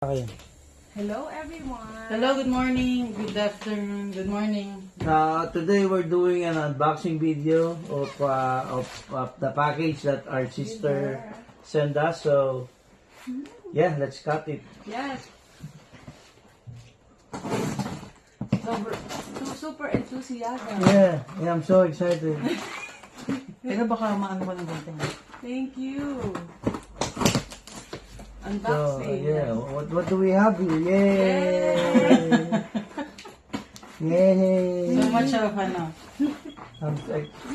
Okay. Hello everyone! Hello, good morning, good afternoon, good morning. Today we're doing an unboxing video of the package that our sister sent us. So, yeah, let's cut it. Yes! Super enthusiasm. Yeah, I'm so excited. Pero baka maano ko ng ganito. Thank you! So, Unboxing. yeah, what do we have here? Yay! Yay! So much of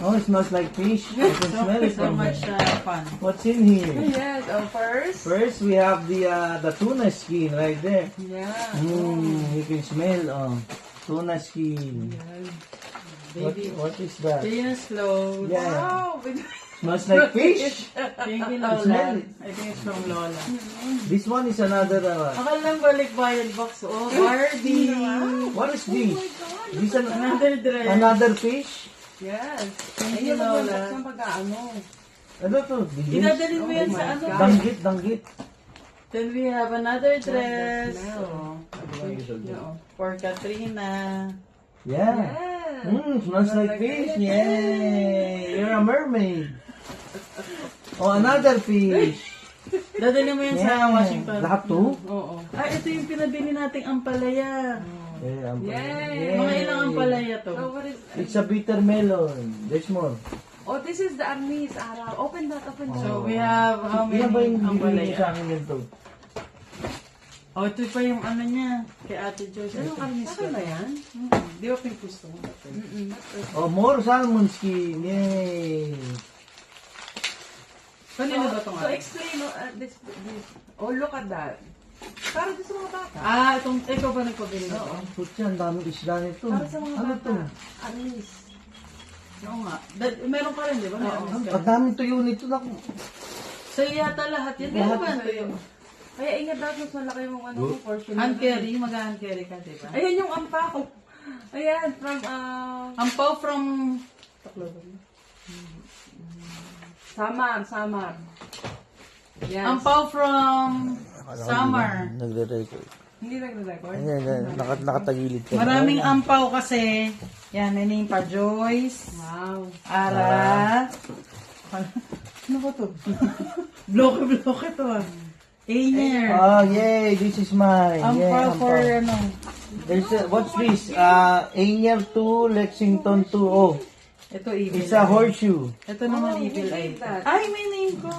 Oh, it smells like fish. I can smell it so from much here. fun. What's in here? Yes, first. First, we have the tuna skin right there. Yeah. You can smell tuna skin. Baby, What is that? Tina slow. Yeah. Wow! Smells like fish. Thank you, Smell Lola. it. I think it's from Lola. This one is another. Akala lang balik bayad box. Oh, Barbie. What is this? This Another dress. another fish? Yes. Thank Ayun you, ang Lola. unbox ng pag-ano. Ano to? Bigis? Idadalhin mo yan Oh sa my ano. God. Danggit. Then we have another dress. smell. Oh, for Katrina. Yeah. Yes. Smells like fish. Yay! You're a mermaid. Oh, another fish. Dadalhin mo yan sa Washington. Lahat to? Oo. Ah, ito yung pinabili nating ampalaya. Yeah, Yay! Mga ilang ampalaya to? So what is... It's a bitter melon. There's more. Oh, this is the anise, Ara. Open that. So we have how many Yan ba yung bibili sa ampalaya? akin ganito? Oh, ito pa yung ano niya. Kay Ate Joyce. Anong karnis Akin ba yan? Di ba pink gusto mo? Oh, more salmon skin. Yay! Kanino ba itong So ano? explain, this. Oh, look at that. Para sa mga bata. Ah, ikaw ba nagpabili nito? Oo. Putya, ang daming isda nito. Para sa mga Ano bata. to? Anis. Oo nga. Meron ka rin, di ba? Meron ka Ang rin. daming tuyo nito. Naku. So yata lahat yan. Lahat Lahat ba ito? Kaya ingat dapat mas malaki yung ano, portion. Hand carry, mag-hand carry ka, di ba? Ayan yung ampaw. Ayan, from, Ampaw from... Samar. Yes. Ampaw from Summer. Nagre-record. Hindi nagre-record? Ayan, nakatagilid ka. Maraming ampaw kasi. Yan, may name pa. Joyce, Wow. Ara. Ano ba to? Bloke to ah. Ainer. Oh, yay! This is mine. Ampaw for ano. There's what's this? Ainier 2, Lexington 2. Oh, Ito evil. it's a horseshoe. Ito naman Oh, evil who eye. gave that? Ay, may name ko.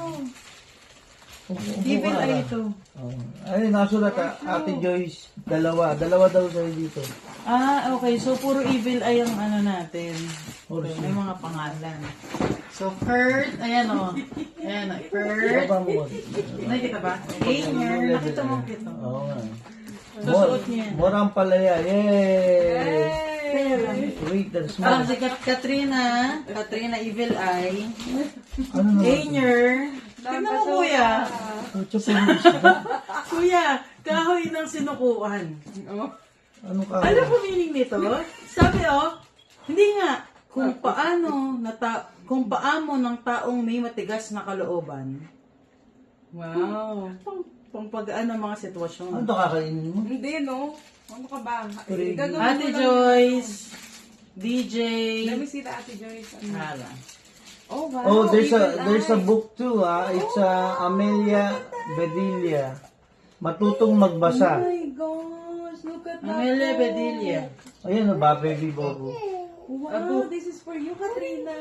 Evil eye ito. Oh. Ay, nasulat Ate Joyce. Dalawa daw sa'yo dito. Ah, okay. So, puro evil eye ang ano natin. Horseshoe. May mga pangalan. So, Kurt. Ayan o. Ayan o. Kurt. Baba mo. Nakita ba? Ainer. Nakita mo ito. Oo nga. Susuot niya yan. Morang palaya. Yay! Hey! Wait, there's Parang more. si Katrina. Katrina Evil Eye. Ano naman? Ainer. Tignan mo, kuya. Putya, pwede isda. Kuya, kahoy ng sinukuan. Oh. Ano ka? Alam mo meaning nito? Sabi hindi nga. Kung paano ng taong may matigas na kalooban. Wow. Pang pag-ano mga sitwasyon. Ano ito kakainin mo? Hindi, no? Ano ka ba? Correct. Gagawin mo Ate lang- Joyce, DJ. Let me see the Ate Joyce. Hala. Oh, wow. Oh, there's a Evil book too. It's Amelia Bedelia. Matutong eye. magbasa. Oh my gosh, look at that. Amelia Bedelia. Ayan, ba, baby bobo. Wow, this is for you, Katrina.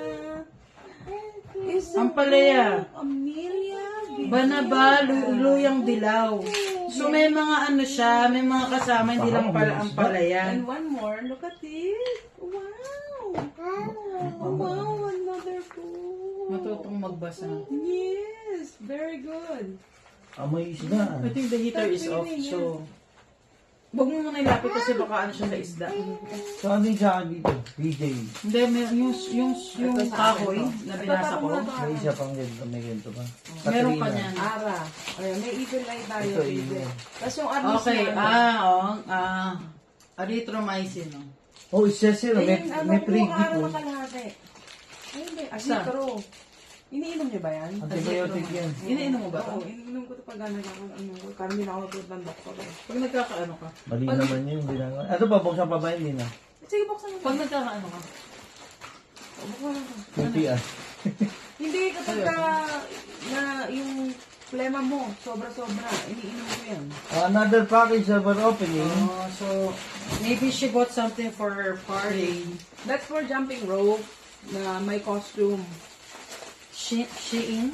Is it Ampalaya. Amelia? Banaba, luyang dilaw. So may mga ano siya, may mga kasama, hindi lang pala ang palayan. And one more, look at this. Wow. Oh, wow, another food. Matutong magbasa. Yes, very good. Amoy isda. I think the heater is off, so... Huwag mo muna ilapit kasi baka ano siya na isda. So, ano yung sa akin dito? DJ. Hindi, yung kahoy na binasa ko. May isa pang ganito. May ganito pa. Meron pa Katrina. niyan. Ara. Ayan, may evil eye tayo. Ito, evil. evil. Tapos yung arnis Okay, niya, erythromycin. Oh, it says here, may Ayun, may ano, free kumuha ka gift. ng Oh. kalahati. Ay, hindi. Asa? Asitro. Iniinom niyo ba yan? Antibiotic yan. Iniinom mo ba Oo, ito? iniinom ko ito pag ano ko. Parang hindi na ako nagpunta ng doktor. Pag nagkakaano ka? Mali naman yun. Hindi na. Ito pa, buksan pa ba? Hindi na. Sige, buksan mo. Pag nagkakaano ka? Buksan mo. UTI. Hindi, kapag na yung plema mo, sobra-sobra, iniinom ko yan. Another package that we're opening. Oh, so, maybe she bought something for her party. That's for jumping rope na may costume. Shein?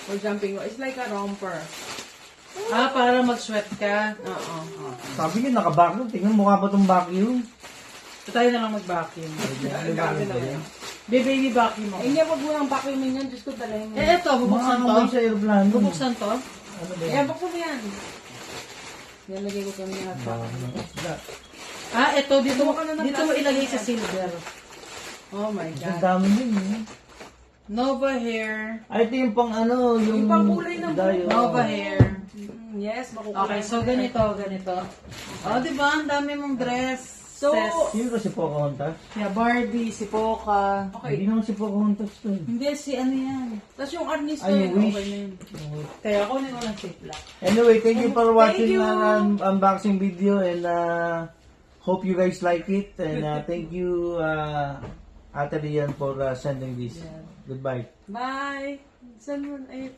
For jumping rope. It's like a romper. Ah, para mag-sweat ka. Oo. Sabi niya, naka-vacuum. Tingnan mukha ba itong vacuum? So, tayo na lang mag-vacuum. Grabe na yan. Baby vacuum mo. Eh, hindi, wag mo lang vacuumin yan. Diyos ko talagang. Eh, eto, bubuksan to. Mga sa aeroplano. Bubuksan to. Ano ba yan? Ayan, buksan mo yan. Yan, lagay ko kami lahat. Ah, eto, dito, Kumuha ka na ng dito mo plastic ilagay yan. sa silver. Oh my Ang God. dami din. Eh. Nova Hair. Ay, ito yung pang ano, yung... Yung pangkulay ng dayo. Nova Hair. Yes, makukuha. Okay, so ganito. Oh, di ba? Ang dami mong dress. So, Sino kasi Pocahontas? Yeah, Barbie, si Poca. Hindi naman si Pocahontas to. Hindi, si ano yan. tapos yung arnis Ay, ko yung yun, wish. okay na yun. Kaya kunin ko ng ziplock. Anyway, thank you for watching you. our unboxing video and hope you guys like it. And thank you, Ate Rian, for sending this. Goodbye. Bye. Saan mo? Ay,